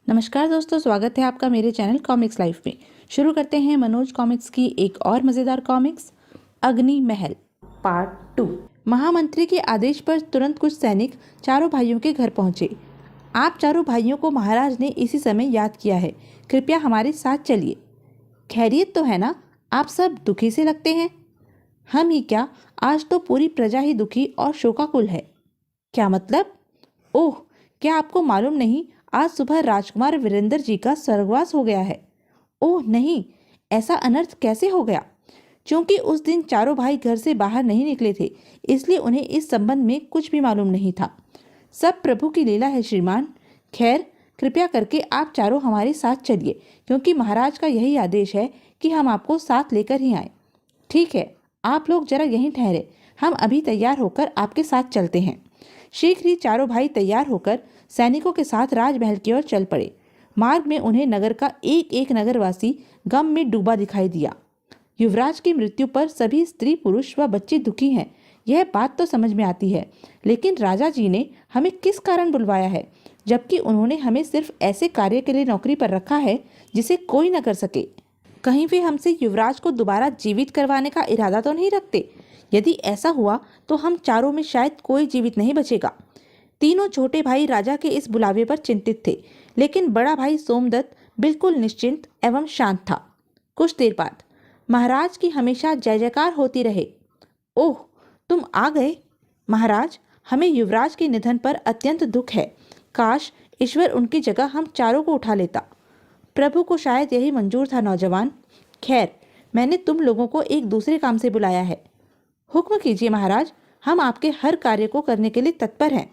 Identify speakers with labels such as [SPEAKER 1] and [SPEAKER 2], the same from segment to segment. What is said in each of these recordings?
[SPEAKER 1] नमस्कार दोस्तों, स्वागत है आपका मेरे चैनल कॉमिक्स लाइफ में। शुरू करते हैं मनोज कॉमिक्स की एक और मज़ेदार कॉमिक्स, अग्नि महल पार्ट 2। महामंत्री के आदेश पर तुरंत कुछ सैनिक चारों भाइयों के घर पहुंचे। आप चारों भाइयों को महाराज ने इसी समय याद किया है, कृपया हमारे साथ चलिए। खैरियत तो है ना? आप सब दुखी से लगते हैं। हम ही क्या, आज तो पूरी प्रजा ही दुखी और शोकाकुल है। क्या मतलब? ओह, क्या आपको मालूम नहीं, आज सुबह राजकुमार वीरेंद्र जी का स्वर्गवास हो गया है। ओह नहीं, ऐसा अनर्थ कैसे हो गया? क्योंकि उस दिन चारों भाई घर से बाहर नहीं निकले थे, इसलिए उन्हें इस संबंध में कुछ भी मालूम नहीं था। सब प्रभु की लीला है श्रीमान। खैर, कृपया करके आप चारों हमारे साथ चलिए, क्योंकि महाराज का यही आदेश है कि हम आपको साथ लेकर ही आए। ठीक है, आप लोग जरा यहीं ठहरे, हम अभी तैयार होकर आपके साथ चलते हैं। शीघ्र ही चारों भाई तैयार होकर सैनिकों के साथ राजमहल की ओर चल पड़े। मार्ग में उन्हें नगर का एक एक नगरवासी गम में डूबा दिखाई दिया। युवराज की मृत्यु पर सभी स्त्री पुरुष व बच्चे दुखी हैं, यह बात तो समझ में आती है, लेकिन राजा जी ने हमें किस कारण बुलवाया है, जबकि उन्होंने हमें सिर्फ ऐसे कार्य के लिए नौकरी पर रखा है जिसे कोई न कर सके। कहीं वे हमसे युवराज को दोबारा जीवित करवाने का इरादा तो नहीं रखते? यदि ऐसा हुआ तो हम चारों में शायद कोई जीवित नहीं बचेगा। तीनों छोटे भाई राजा के इस बुलावे पर चिंतित थे, लेकिन बड़ा भाई सोमदत्त बिल्कुल निश्चिंत एवं शांत था। कुछ देर बाद, महाराज की हमेशा जय जयकार होती रहे। ओह, तुम आ गए। महाराज, हमें युवराज के निधन पर अत्यंत दुख है। काश ईश्वर उनकी जगह हम चारों को उठा लेता। प्रभु को शायद यही मंजूर था नौजवान। खैर, मैंने तुम लोगों को एक दूसरे काम से बुलाया है। हुक्म कीजिए महाराज, हम आपके हर कार्य को करने के लिए तत्पर हैं।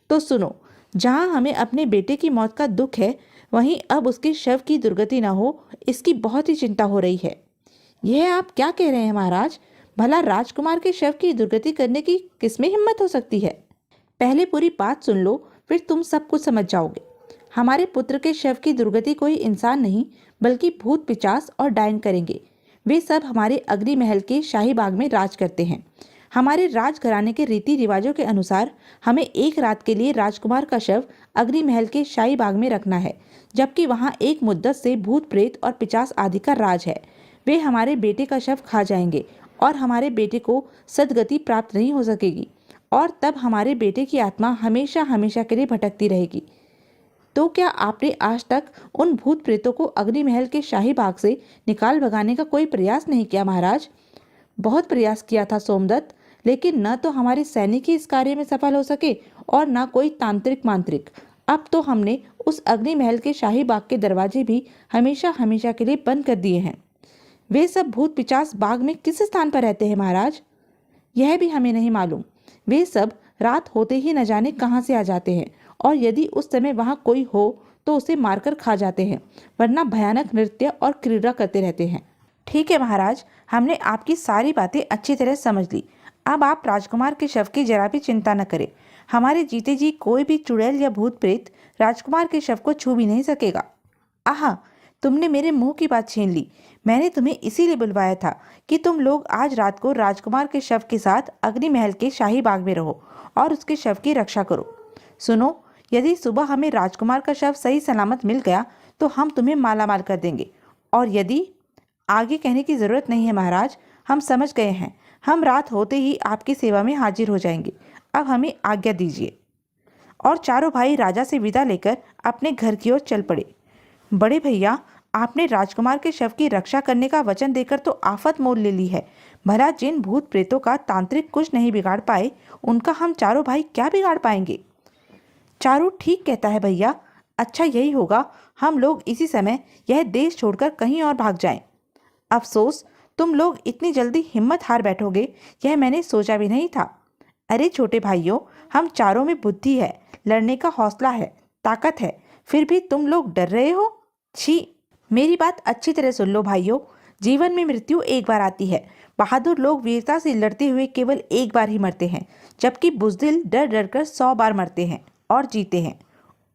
[SPEAKER 1] तो सुनो, जहाँ हमें अपने बेटे की मौत का दुख है, वहीं अब उसके शव की दुर्गति न हो, इसकी बहुत ही चिंता हो रही है। यह आप क्या कह रहे हैं महाराज? भला राजकुमार के शव की दुर्गति करने की किसमें हिम्मत हो सकती है? पहले पूरी बात सुन लो, फिर तुम सब कुछ समझ जाओगे। हमारे पुत्र के शव की दुर्गति कोई इंसान नहीं, बल्कि भूत पिचास और डायन करेंगे। वे सब हमारे अग्नि महल के शाही बाग में राज करते हैं। हमारे राजघराने के रीति रिवाजों के अनुसार हमें एक रात के लिए राजकुमार का शव अग्नि महल के शाही बाग में रखना है, जबकि वहाँ एक मुद्दत से भूत प्रेत और पिचास आदि का राज है। वे हमारे बेटे का शव खा जाएंगे और हमारे बेटे को सदगति प्राप्त नहीं हो सकेगी, और तब हमारे बेटे की आत्मा हमेशा हमेशा के लिए भटकती रहेगी। तो क्या आपने आज तक उन भूत प्रेतों को अग्नि महल के शाही बाग से निकाल भगाने का कोई प्रयास नहीं किया महाराज? बहुत प्रयास किया था सोमदत्त, लेकिन न तो हमारे सैनिक ही इस कार्य में सफल हो सके और न कोई तांत्रिक मांत्रिक। अब तो हमने उस अग्नि महल के शाही बाग के दरवाजे भी हमेशा हमेशा के लिए बंद कर दिए हैं। वे सब भूत पिचास बाग में किस स्थान पर रहते हैं महाराज? यह भी हमें नहीं मालूम। वे सब रात होते ही न जाने कहाँ से आ जाते हैं, और यदि उस समय वहाँ कोई हो तो उसे मारकर खा जाते हैं, वरना भयानक नृत्य और क्रीड़ा करते रहते हैं। ठीक है महाराज, हमने आपकी सारी बातें अच्छी तरह समझ ली। अब आप राजकुमार के शव की जरा भी चिंता न करें। हमारे जीते जी कोई भी चुड़ैल या भूत प्रेत राजकुमार के शव को छू भी नहीं सकेगा। आहा, तुमने मेरे मुंह की बात छीन ली। मैंने तुम्हें इसीलिए बुलवाया था कि तुम लोग आज रात को राजकुमार के शव के साथ अग्नि महल के शाही बाग में रहो और उसके शव की रक्षा करो। सुनो, यदि सुबह हमें राजकुमार का शव सही सलामत मिल गया तो हम तुम्हें मालामाल कर देंगे, और यदि आगे कहने की जरूरत नहीं है महाराज, हम समझ गए हैं। हम रात होते ही आपकी सेवा में हाजिर हो जाएंगे। अब हमें आज्ञा दीजिए। और चारों भाई राजा से विदा लेकर अपने घर की ओर चल पड़े। बड़े भैया, आपने राजकुमार के शव की रक्षा करने का वचन देकर तो आफत मोल ले ली है। भला जिन भूत प्रेतों का तांत्रिक कुछ नहीं बिगाड़ पाए, उनका हम चारों भाई क्या बिगाड़ पाएंगे? चारू ठीक कहता है भैया। अच्छा यही होगा हम लोग इसी समय यह देश छोड़कर कहीं और भाग जाएं। अफसोस, तुम लोग इतनी जल्दी हिम्मत हार बैठोगे, यह मैंने सोचा भी नहीं था। अरे छोटे भाइयों, हम चारों में बुद्धि है, लड़ने का हौसला है, ताकत है, फिर भी तुम लोग डर रहे हो। छी! मेरी बात अच्छी तरह सुन लो भाइयों। जीवन में मृत्यु एक बार आती है। बहादुर लोग वीरता से लड़ते हुए केवल एक बार ही मरते हैं, जबकि बुज़दिल डर डर कर 100 बार मरते हैं और जीते हैं।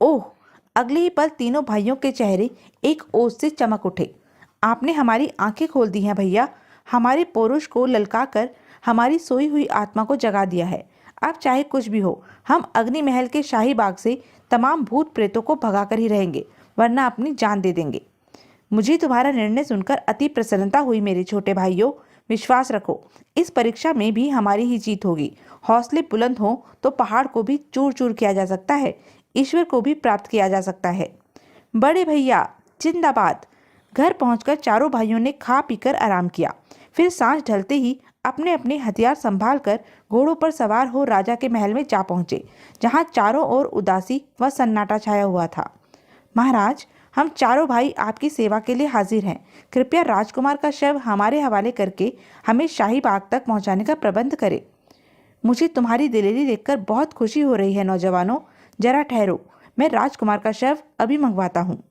[SPEAKER 1] ओह! अगले ही पल तीनों भाइयों के चेहरे एक ओज से चमक उठे। आपने हमारी आंखें खोल दी हैं भैया। हमारे पौरुष को ललकाकर हमारी सोई हुई आत्मा को जगा दिया है। अब चाहे कुछ भी हो, हम अग्नि महल के शाही बाग से तमाम भूत प्रेतों को भगाकर ही रहेंगे। वरना अपनी जान दे देंगे। मुझे तुम्हारा निर्णय सुनकर अति प्रसन्नता हुई मेरे छोटे भाइयों। विश्वास रखो, इस परीक्षा में भी हमारी ही जीत होगी। हौसले बुलंद हो तो पहाड़ को भी चूर चूर किया जा सकता है, ईश्वर को भी प्राप्त किया जा सकता है। बड़े भैया जिंदाबाद। घर पहुंचकर चारों भाइयों ने खा पीकर आराम किया। फिर सांझ ढलते ही अपने अपने हथियार संभाल कर घोड़ों पर सवार हो राजा के महल में जा पहुंचे, जहां चारों ओर उदासी व सन्नाटा छाया हुआ था। महाराज, हम चारों भाई आपकी सेवा के लिए हाजिर हैं। कृपया राजकुमार का शव हमारे हवाले करके हमें शाही बाग तक पहुंचाने का प्रबंध करें। मुझे तुम्हारी दिलेरी देखकर बहुत खुशी हो रही है नौजवानों। जरा ठहरो, मैं राजकुमार का शव अभी मंगवाता हूँ।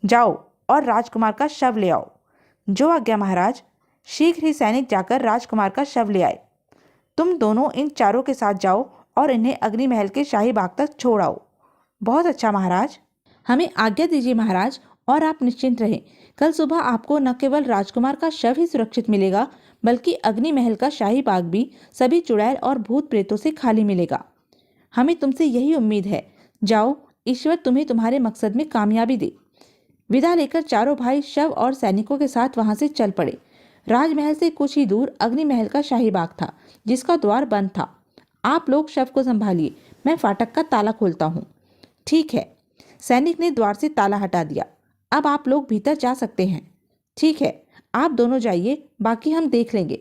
[SPEAKER 1] जाओ और राजकुमार का शव ले आओ। जो आज्ञा महाराज। शीघ्र ही सैनिक जाकर राजकुमार का शव ले आए। तुम दोनों इन चारों के साथ जाओ और इन्हें अग्नि महल के शाही बाग तक छोड़ आओ। बहुत अच्छा महाराज। हमें आज्ञा दीजिए महाराज, और आप निश्चिंत रहें। कल सुबह आपको न केवल राजकुमार का शव ही सुरक्षित मिलेगा, बल्कि अग्नि महल का शाही बाग भी सभी चुड़ैल और भूत प्रेतों से खाली मिलेगा। हमें तुमसे यही उम्मीद है। जाओ, ईश्वर तुम्हें तुम्हारे मकसद में कामयाबी दे। विदा लेकर चारों भाई शव और सैनिकों के साथ वहां से चल पड़े। राजमहल से कुछ ही दूर अग्नि महल का शाही बाग था, जिसका द्वार बंद था। आप लोग शव को संभालिए, मैं फाटक का ताला खोलता हूँ। ठीक है। सैनिक ने द्वार से ताला हटा दिया। अब आप लोग भीतर जा सकते हैं। ठीक है, आप दोनों जाइए, बाकी हम देख लेंगे।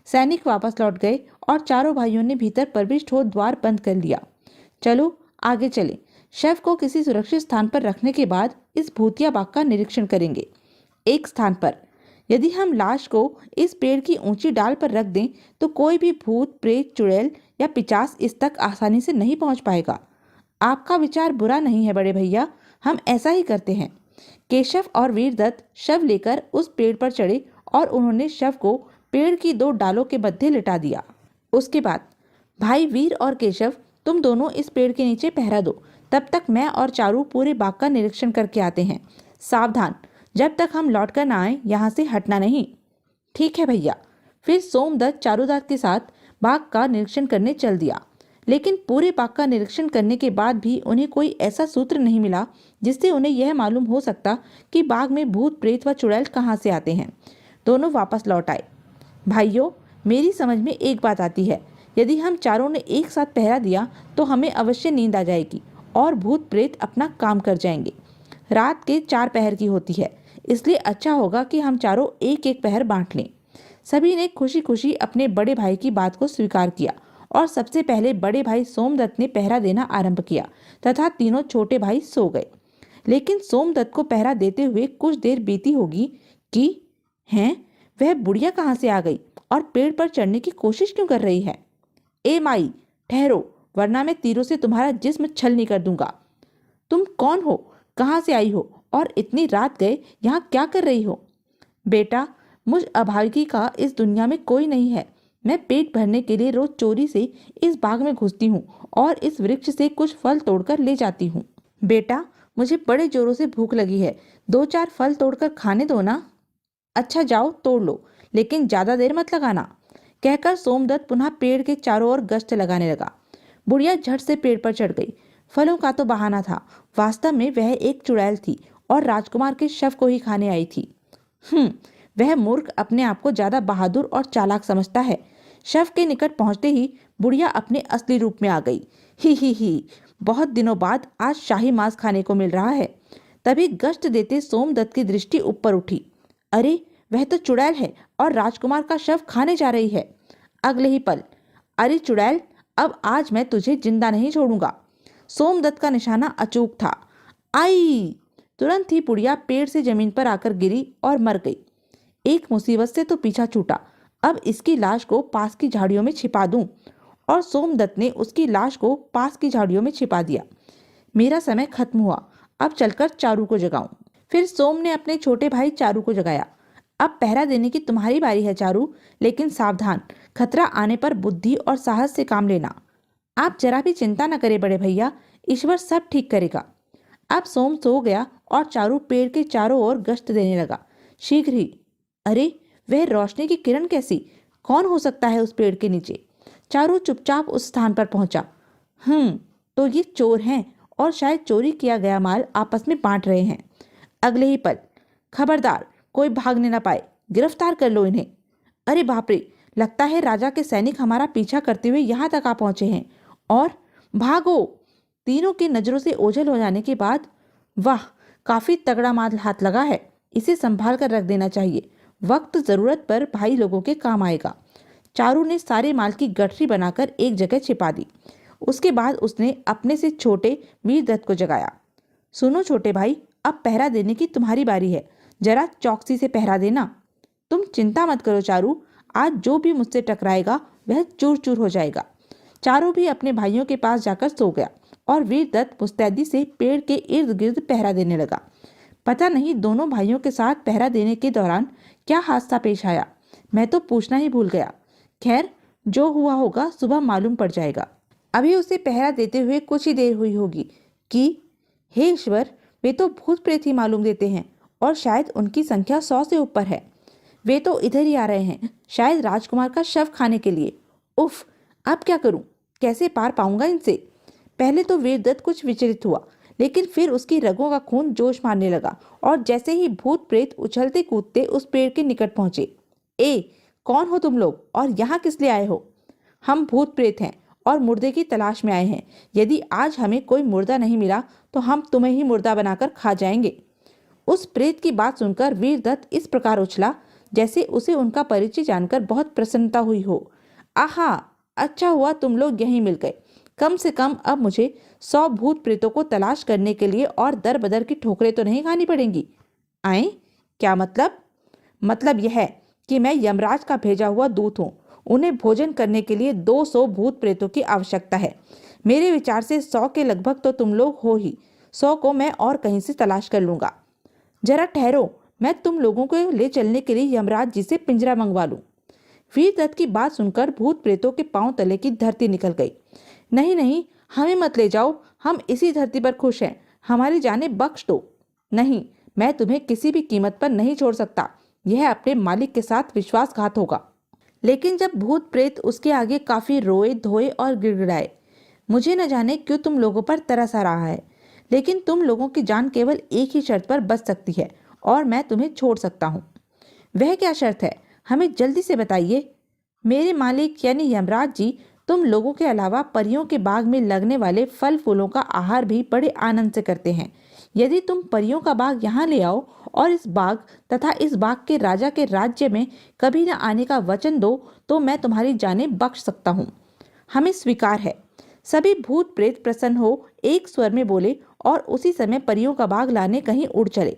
[SPEAKER 1] सैनिक वापस लौट गए और चारों भाइयों ने भीतर प्रविष्ट हो द्वार बंद कर लिया। चलो आगे चलें। शव को किसी सुरक्षित स्थान पर रखने के बाद इस भूतिया बाग का निरीक्षण करेंगे। एक स्थान पर यदि हम लाश को इस पेड़ की ऊंची डाल पर रख दें तो कोई भी भूत, प्रेत, चुड़ैल या पिशाच इस तक आसानी से नहीं पहुंच पाएगा। आपका विचार बुरा नहीं है बड़े भैया, हम ऐसा ही करते हैं। केशव और वीरदत्त शव लेकर उस पेड़ पर चढ़े और उन्होंने शव को पेड़ की 2 डालों के मध्य लिटा दिया। उसके बाद भाई वीर और केशव, तुम दोनों इस पेड़ के नीचे पहरा दो। तब तक मैं और चारू पूरे बाग का निरीक्षण करके आते हैं। सावधान, जब तक हम लौट कर ना आए यहाँ से हटना नहीं। ठीक है भैया। फिर सोमदत्त चारूदत्त के साथ बाग का निरीक्षण करने चल दिया। लेकिन पूरे बाग का निरीक्षण करने के बाद भी उन्हें कोई ऐसा सूत्र नहीं मिला जिससे उन्हें यह मालूम हो सकता कि बाग में भूत, प्रेत व चुड़ैल कहाँ से आते हैं। दोनों वापस लौट आए। भाइयों, मेरी समझ में एक बात आती है। यदि हम चारों ने एक साथ पहरा दिया तो हमें अवश्य नींद आ जाएगी और भूत प्रेत अपना काम कर जाएंगे। रात के 4 पहर की होती है, इसलिए अच्छा होगा कि हम चारों एक एक पहर बांट लें। सभी ने खुशी खुशी अपने बड़े भाई की बात को स्वीकार किया और सबसे पहले बड़े भाई सोमदत्त ने पहरा देना आरंभ किया तथा तीनों छोटे भाई सो गए। लेकिन सोमदत्त को पहरा देते हुए कुछ देर बीती होगी कि वह बुढ़िया कहाँ से आ गई और पेड़ पर चढ़ने की कोशिश क्यों कर रही है। ए माई, ठहरो, वरना मैं तीरों से तुम्हारा जिस्म छलनी कर दूंगा। तुम कौन हो, कहाँ से आई हो और इतनी रात गए यहाँ क्या कर रही हो। बेटा, मुझ अभागी का इस दुनिया में कोई नहीं है। मैं पेट भरने के लिए रोज चोरी से इस बाग में घुसती हूँ और इस वृक्ष से कुछ फल तोड़कर ले जाती हूँ। बेटा, मुझे बड़े जोरों से भूख लगी है, 2-4 फल तोड़कर खाने दो ना। अच्छा जाओ तोड़ लो, लेकिन ज्यादा देर मत लगाना, कहकर सोमदत्त पुनः पेड़ के चारों ओर गश्त लगाने लगा। बुढ़िया झट से पेड़ पर चढ़ गई। फलों का तो बहाना था, वास्तव में वह एक चुड़ैल थी और राजकुमार के शव को ही खाने आई थी। वह मूर्ख अपने आप को ज्यादा बहादुर और चालाक समझता है। शव के निकट पहुंचते ही बुढ़िया अपने असली रूप में आ गई। ही, बहुत दिनों बाद आज शाही मांस खाने को मिल रहा है। तभी गश्त देते सोमदत्त की दृष्टि ऊपर उठी। अरे, वह तो चुड़ैल है और राजकुमार का शव खाने जा रही है। अगले ही पल, अरे चुड़ैल, अब आज मैं तुझे जिंदा नहीं छोड़ूंगा। सोमदत्त का निशाना अचूक था। आई! तुरंत ही बुढ़िया पेड़ से जमीन पर आकर गिरी और मर गई। एक मुसीबत से तो पीछा छूटा। अब इसकी लाश को पास की झाड़ियों में छिपा दूं। और सोमदत्त ने उसकी लाश को पास की झाड़ियों में छिपा दिया। मेरा समय खत्म हुआ, अब चलकर चारू को जगाऊं। फिर सोम ने अपने छोटे भाई चारू को जगाया। अब पहरा देने की तुम्हारी बारी है चारू, लेकिन सावधान, खतरा आने पर बुद्धि और साहस से काम लेना। आप जरा भी चिंता न करें बड़े भैया, ईश्वर सब ठीक करेगा। अब सोम सो गया और चारू पेड़ के चारों ओर गश्त देने लगा। शीघ्र ही, अरे वह रोशनी की किरण कैसी, कौन हो सकता है उस पेड़ के नीचे। चारू चुपचाप उस स्थान पर पहुंचा। तो ये चोर हैं और शायद चोरी किया गया माल आपस में बांट रहे हैं। अगले ही पल, खबरदार, कोई भागने ना पाए, गिरफ्तार कर लो इन्हें। अरे बाप रे, लगता है राजा के सैनिक हमारा पीछा करते हुए यहाँ तक आ पहुंचे हैं। और भागो। तीनों की नजरों से ओझल हो जाने के बाद, वाह, काफी तगड़ा माल हाथ लगा है, इसे संभाल कर रख देना चाहिए, वक्त जरूरत पर भाई लोगों के काम आएगा। चारू ने सारे माल की गठरी बनाकर एक जगह छिपा दी। उसके बाद उसने अपने से छोटे वीरदत्त को जगाया। सुनो छोटे भाई, अब पहरा देने की तुम्हारी बारी है, जरा चौकसी से पहरा देना। तुम चिंता मत करो चारू, आज जो भी मुझसे टकराएगा वह चूर चूर हो जाएगा। चारू भी अपने भाइयों के पास जाकर सो गया और वीरदत्त मुस्तैदी से पेड़ के इर्द गिर्द पहरा देने लगा। पता नहीं दोनों भाइयों के साथ पहरा देने के दौरान क्या हादसा पेश आया, मैं तो पूछना ही भूल गया। खैर, जो हुआ होगा सुबह मालूम पड़ जाएगा। अभी उसे पहरा देते हुए कुछ ही देर हुई होगी कि हे ईश्वर, वे तो भूत प्रेत ही मालूम देते हैं और शायद उनकी संख्या 100 से ऊपर है। वे तो इधर ही आ रहे हैं, शायद राजकुमार का शव खाने के लिए। उफ, अब क्या करूं, कैसे पार पाऊंगा इनसे। पहले तो वीरदत्त कुछ विचलित हुआ, लेकिन फिर उसकी रगों का खून जोश मारने लगा और जैसे ही भूत प्रेत उछलते कूदते उस पेड़ के निकट पहुंचे। ए, कौन हो तुम लोग और यहाँ किस लिए आए हो? हम भूत प्रेत हैं और मुर्दे की तलाश में आए हैं। यदि आज हमें कोई मुर्दा नहीं मिला तो हम तुम्हें ही मुर्दा बनाकर खा जाएंगे। उस प्रेत की बात सुनकर वीरदत्त इस प्रकार उछला जैसे उसे उनका परिचय जानकर बहुत प्रसन्नता हुई हो। आहा, अच्छा हुआ तुम लोग यहीं मिल गए। कम से कम अब मुझे 100 भूत प्रेतों को तलाश करने के लिए और दर बदर की ठोकरें तो नहीं खानी पड़ेंगी। आए? क्या मतलब? मतलब यह है कि मैं यमराज का भेजा हुआ दूत हूँ। उन्हें भोजन करने के लिए 200 भूत प्रेतों की आवश्यकता है। मेरे विचार से 100 के लगभग तो तुम लोग हो ही। 100 को मैं और कहीं से तलाश कर लूंगा। जरा ठहरो, मैं तुम लोगों को ले चलने के लिए यमराज जी से पिंजरा मंगवा लूं। वीरदत्त की बात सुनकर भूत प्रेतों के पांव तले की धरती निकल गई। नहीं नहीं, हमें मत ले जाओ, हम इसी धरती पर खुश हैं, हमारी जानें बख्श दो। नहीं, मैं तुम्हें किसी भी कीमत पर नहीं छोड़ सकता, यह अपने मालिक के साथ विश्वासघात होगा। लेकिन जब भूत प्रेत उसके आगे काफी रोए धोए और गिड़गिड़ाए। मुझे न जाने क्यों तुम लोगों पर तरस आ रहा है, लेकिन तुम लोगों की जान केवल एक ही शर्त पर बच सकती है और मैं तुम्हें छोड़ सकता हूँ। वह क्या शर्त है, हमें जल्दी से बताइए। मेरे मालिक यानी यमराज जी तुम लोगों के अलावा परियों के बाग में लगने वाले फल फूलों का आहार भी बड़े आनंद से करते हैं। यदि तुम परियों का बाग यहाँ ले आओ और इस बाग तथा इस बाग के राजा के राज्य में कभी न आने का वचन दो तो मैं तुम्हारी जानें बख्श सकता हूँ। हमें स्वीकार है। सभी भूत प्रेत प्रसन्न हो एक स्वर में बोले और उसी समय परियों का बाग लाने कहीं उड़ चले।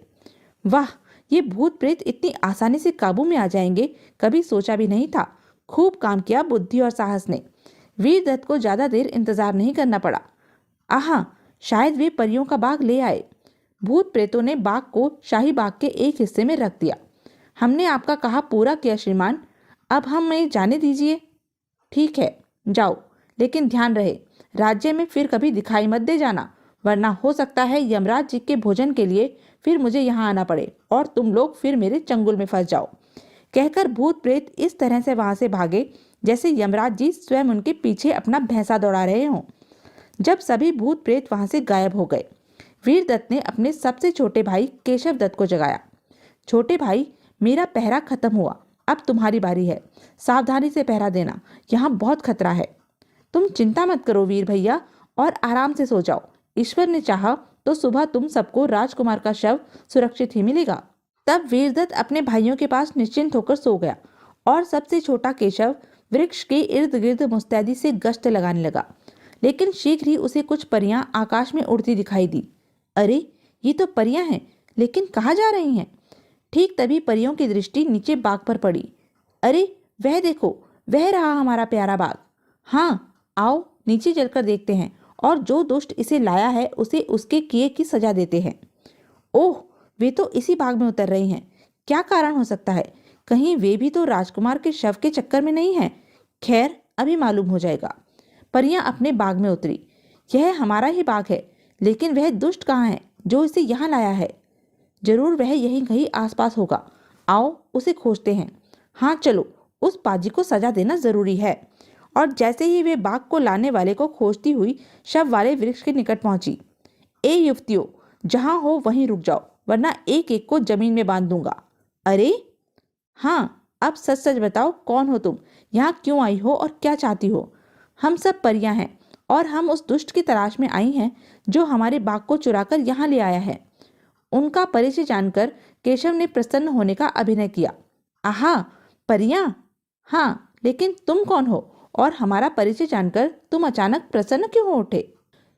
[SPEAKER 1] वाह, ये भूत प्रेत इतनी आसानी से काबू में आ जाएंगे, कभी सोचा भी नहीं था। खूब काम किया बुद्धि और साहस ने। वीरदत्त को ज्यादा देर इंतजार नहीं करना पड़ा। आहा, शायद वे परियों का बाग ले आए। भूत प्रेतों ने बाग को शाही बाग के एक हिस्से में रख दिया। हमने आपका कहा पूरा किया श्रीमान, अब हमें जाने दीजिए। ठीक है, जाओ, लेकिन ध्यान रहे राज्य में फिर कभी दिखाई मत दे जाना, वरना हो सकता है यमराज जी के भोजन के लिए फिर मुझे यहाँ आना पड़े और तुम लोग फिर मेरे चंगुल में फंस जाओ। कहकर भूत प्रेत इस तरह से वहां से भागे जैसे यमराज जी स्वयं उनके पीछे अपना भैंसा दौड़ा रहे हों। जब सभी भूत प्रेत वहां से गायब हो गए, वीरदत्त ने अपने सबसे छोटे भाई केशव दत्त को जगाया। छोटे भाई, मेरा पहरा खत्म हुआ, अब तुम्हारी बारी है। सावधानी से पहरा देना, यहाँ बहुत खतरा है। तुम चिंता मत करो वीर भैया और आराम से सो जाओ। ईश्वर ने चाहा तो सुबह तुम सबको राजकुमार का शव सुरक्षित ही मिलेगा। तब वीरदत्त अपने भाइयों के पास निश्चिंत होकर सो गया और सबसे छोटा केशव वृक्ष के इर्द गिर्द मुस्तैदी से गश्त लगाने लगा। लेकिन शीघ्र ही उसे कुछ परियां आकाश में उड़ती दिखाई दी। अरे, ये तो परियां हैं, लेकिन कहाँ जा रही हैं? ठीक तभी परियों की दृष्टि नीचे बाग पर पड़ी। अरे, वह देखो, वह रहा हमारा प्यारा बाग। हाँ, आओ नीचे चलकर देखते हैं और जो दुष्ट इसे लाया है उसे उसके किए की सजा देते हैं। ओह, वे तो इसी बाग में उतर रही हैं। क्या कारण हो सकता है? कहीं वे भी तो राजकुमार के शव के चक्कर में नहीं हैं? खैर, अभी मालूम हो जाएगा। परियां अपने बाग में उतरी। यह हमारा ही बाग है, लेकिन वह दुष्ट कहाँ है जो इसे यहाँ लाया है? जरूर वह यहीं कहीं आसपास होगा। आओ उसे खोजते हैं। हाँ चलो, उस पाजी को सजा देना जरूरी है। और जैसे ही वे बाघ को लाने वाले को खोजती हुई शव वाले वृक्ष के निकट पहुंची, ए युवतियों, जहां हो वहीं रुक जाओ, वरना एक एक को जमीन में बांध दूंगा। अरे हाँ, अब सच सच बताओ, कौन हो तुम, यहाँ क्यों आई हो और क्या चाहती हो? हम सब परियां हैं और हम उस दुष्ट की तलाश में आई हैं जो हमारे बाग को चुराकर यहाँ ले आया है। उनका परिचय जानकर केशव ने प्रसन्न होने का अभिनय किया। आहा, परियां? हाँ, लेकिन तुम कौन हो और हमारा परिचय जानकर तुम अचानक प्रसन्न क्यों हो उठे?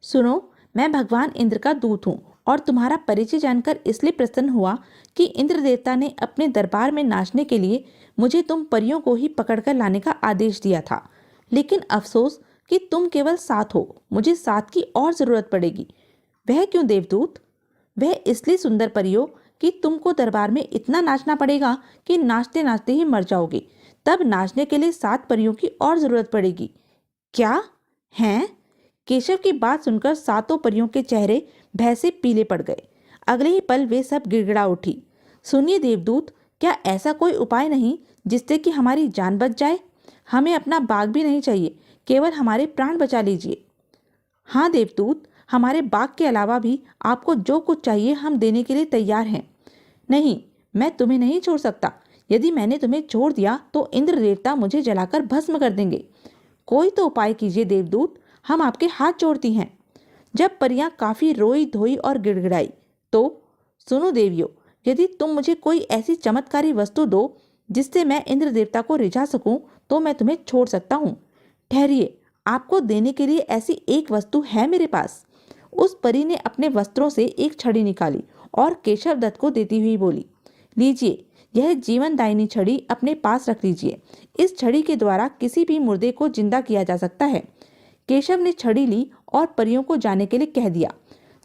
[SPEAKER 1] सुनो, मैं भगवान इंद्र का दूत हूँ और तुम्हारा परिचय जानकर इसलिए प्रसन्न हुआ कि इंद्र देवता ने अपने दरबार में नाचने के लिए मुझे तुम परियों को ही पकड़कर लाने का आदेश दिया था। लेकिन अफसोस कि तुम केवल 7 हो, मुझे 7 की और जरूरत पड़ेगी। वह क्यों देवदूत? वह इसलिए सुंदर परियों कि तुमको दरबार में इतना नाचना पड़ेगा कि नाचते नाचते ही मर जाओगे। तब नाचने के लिए 7 परियों की और जरूरत पड़ेगी। क्या हैं? केशव की बात सुनकर 7 परियों के चेहरे भय से पीले पड़ गए। अगले ही पल वे सब गिड़गिड़ा उठी। सुनिए देवदूत, क्या ऐसा कोई उपाय नहीं जिससे कि हमारी जान बच जाए? हमें अपना बाग भी नहीं चाहिए, केवल हमारे प्राण बचा लीजिए। हाँ देवदूत, हमारे बाग के अलावा भी आपको जो कुछ चाहिए हम देने के लिए तैयार हैं। नहीं, मैं तुम्हें नहीं छोड़ सकता। यदि मैंने तुम्हें छोड़ दिया तो इंद्र देवता मुझे जलाकर भस्म कर देंगे। कोई तो उपाय कीजिए देवदूत, हम आपके हाथ जोड़ती हैं। जब परियां काफी रोई धोई और गिड़गिड़ाई तो सुनो देवियों, यदि तुम मुझे कोई ऐसी चमत्कारी वस्तु दो जिससे मैं इंद्र देवता को रिझा सकूं तो मैं तुम्हें छोड़ सकता हूँ। ठहरिए, आपको देने के लिए ऐसी एक वस्तु है मेरे पास। उस परी ने अपने वस्त्रों से एक छड़ी निकाली और केशव दत्त को देती हुई बोली, लीजिए, यह जीवनदायिनी छड़ी अपने पास रख लीजिए। इस छड़ी के द्वारा किसी भी मुर्दे को जिंदा किया जा सकता है। केशव ने छड़ी ली और परियों को जाने के लिए कह दिया।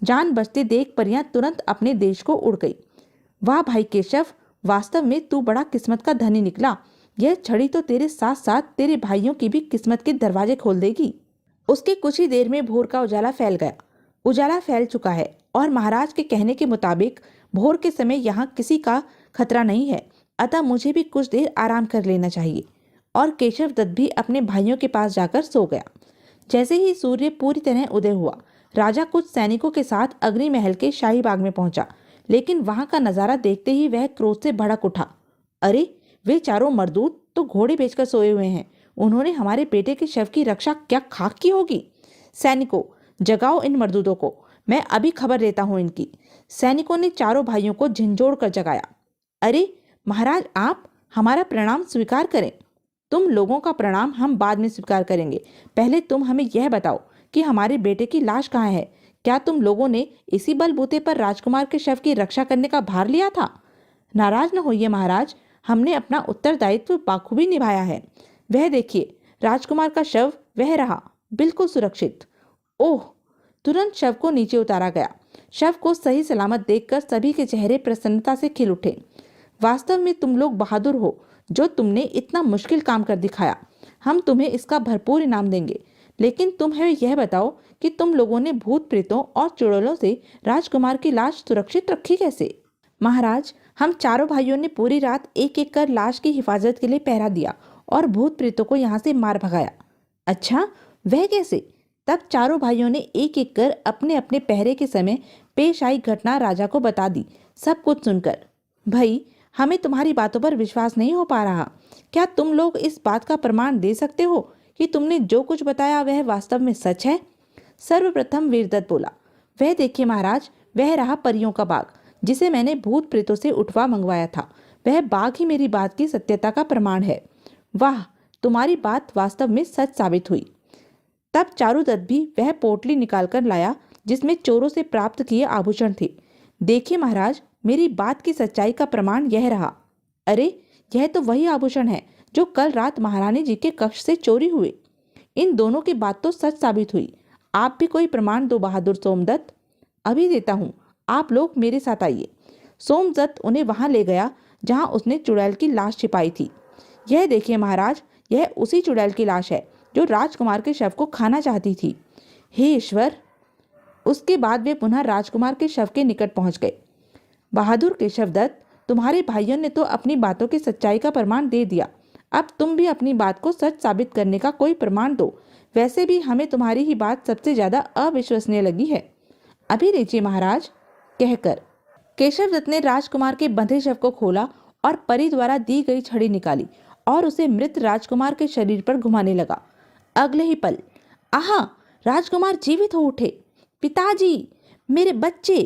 [SPEAKER 1] जान बचते देख परियां तुरंत अपने देश को उड़ गई। वाह भाई केशव, वास्तव में तू बड़ा किस्मत का धनी निकला। यह छड़ी तो तेरे साथ साथ तेरे भाइयों की भी किस्मत के दरवाजे खोल देगी। उसके कुछ ही देर में भोर का उजाला फैल गया। उजाला फैल चुका है और महाराज के कहने के मुताबिक भोर के समय यहाँ किसी का खतरा नहीं है, अतः मुझे भी कुछ देर आराम कर लेना चाहिए। और केशव दत्त भी अपने भाइयों के पास जाकर सो गया। जैसे ही सूर्य पूरी तरह उदय हुआ, राजा कुछ सैनिकों के साथ अग्नि महल के शाही बाग में पहुंचा, लेकिन वहां का नजारा देखते ही वह क्रोध से भड़क उठा। अरे, वे चारों मर्दूत तो घोड़े बेचकर सोए हुए हैं। उन्होंने हमारे बेटे के शव की रक्षा क्या खाक की होगी? सैनिकों, जगाओ इन मर्दूदों को, मैं अभी खबर लेता हूँ इनकी। सैनिकों ने चारों भाइयों को झंझोड़ कर जगाया। अरे महाराज, आप हमारा प्रणाम स्वीकार करें। तुम लोगों का प्रणाम हम बाद में स्वीकार करेंगे, पहले तुम हमें यह बताओ कि हमारे बेटे की लाश कहाँ है? क्या तुम लोगों ने इसी बलबूते पर राजकुमार के शव की रक्षा करने का भार लिया था? नाराज न होइए महाराज, हमने अपना उत्तरदायित्व बाखूबी निभाया है। वह देखिए, राजकुमार का शव वह रहा, बिल्कुल सुरक्षित। ओह! तुरंत शव को नीचे उतारा गया। शव को सही सलामत देखकर सभी के चेहरे प्रसन्नता से खिल उठे। वास्तव में तुम लोग बहादुर हो जो तुमने इतना मुश्किल काम कर दिखाया। हम तुम्हें इसका भरपूर इनाम देंगे, लेकिन तुम हमें यह बताओ कि तुम लोगों ने भूत प्रेतों और चुड़ैलों से राजकुमार की लाश सुरक्षित रखी कैसे? महाराज, हम चारों भाइयों ने पूरी रात एक एक कर लाश की हिफाजत के लिए पहरा दिया और भूत प्रेतों को यहाँ से मार भगाया। अच्छा, वह कैसे? तब चारों भाइयों ने एक एक कर अपने अपने पहरे के समय पेश आई घटना राजा को बता दी। सब कुछ सुनकर, भाई, हमें तुम्हारी बातों पर विश्वास नहीं हो पा रहा। क्या तुम लोग इस बात का प्रमाण दे सकते हो कि तुमने जो कुछ बताया वह वास्तव में सच है? सर्वप्रथम वीरदत्त बोला, वह देखिए महाराज, वह रहा परियों का बाग जिसे मैंने भूत प्रेतों से उठवा मंगवाया था। वह बाग ही मेरी बात की सत्यता का प्रमाण है। वाह, तुम्हारी बात वास्तव में सच साबित हुई। तब चारुदत्त भी वह पोटली निकालकर लाया जिसमें चोरों से प्राप्त किए आभूषण थे। देखिए महाराज, मेरी बात की सच्चाई का प्रमाण यह रहा। अरे, यह तो वही आभूषण है जो कल रात महारानी जी के कक्ष से चोरी हुए। इन दोनों की बात तो सच साबित हुई। आप भी कोई प्रमाण दो बहादुर सोमदत्त। अभी देता हूँ, आप लोग मेरे साथ आइए। सोमदत्त उन्हें वहां ले गया जहां उसने चुड़ैल की लाश छिपाई थी। यह देखिए महाराज, यह उसी चुड़ैल की लाश है जो राजकुमार के शव को खाना चाहती थी। हे ईश्वर! उसके बाद वे पुनः राजकुमार के शव के निकट पहुंच गए। बहादुर केशवदत्त, तुम्हारे भाइयों ने तो अपनी बातों की सच्चाई का प्रमाण दे दिया। अब तुम भी अपनी बात को सच साबित करने का कोई प्रमाण दो। वैसे भी हमें तुम्हारी ही बात सबसे ज्यादा अविश्वसनीय लगी है। अभी लीजिए महाराज कहकर केशव दत्त ने राजकुमार के बंधे शव को खोला और परी द्वारा दी गई छड़ी निकाली और उसे मृत राजकुमार के शरीर पर घुमाने लगा। अगले ही पल आहा, राजकुमार जीवित हो उठे। पिताजी, मेरे बच्चे।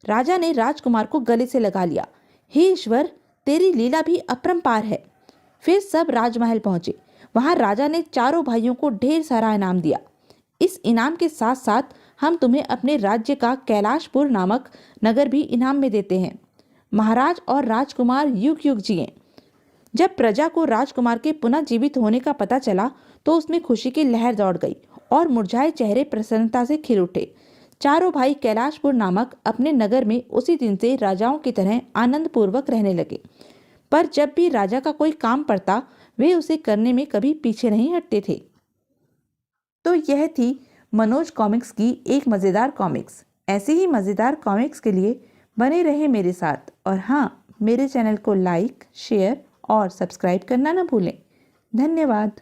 [SPEAKER 1] राजा ने राजकुमार को गले से लगा लिया। हे ईश्वर, तेरी लीला भी अपरंपार है। फिर सब राजमहल पहुंचे। वहां राजा ने चारों भाइयों को ढेर सारा इनाम दिया। इस इनाम के साथ साथ हम तुम्हें अपने राज्य का कैलाशपुर नामक नगर भी इनाम में देते हैं। महाराज और राजकुमार युग युग जिए। जब प्रजा को राजकुमार के पुनः जीवित होने का पता चला तो उसमें खुशी की लहर दौड़ गई और मुरझाए चेहरे प्रसन्नता से खिल उठे। चारों भाई कैलाशपुर नामक अपने नगर में उसी दिन से राजाओं की तरह आनंद पूर्वक रहने लगे। पर जब भी राजा का कोई काम पड़ता वे उसे करने में कभी पीछे नहीं हटते थे। तो यह थी मनोज कॉमिक्स की एक मज़ेदार कॉमिक्स। ऐसी ही मज़ेदार कॉमिक्स के लिए बने रहे मेरे साथ और हाँ, मेरे चैनल को लाइक, शेयर और सब्सक्राइब करना ना भूलें। धन्यवाद।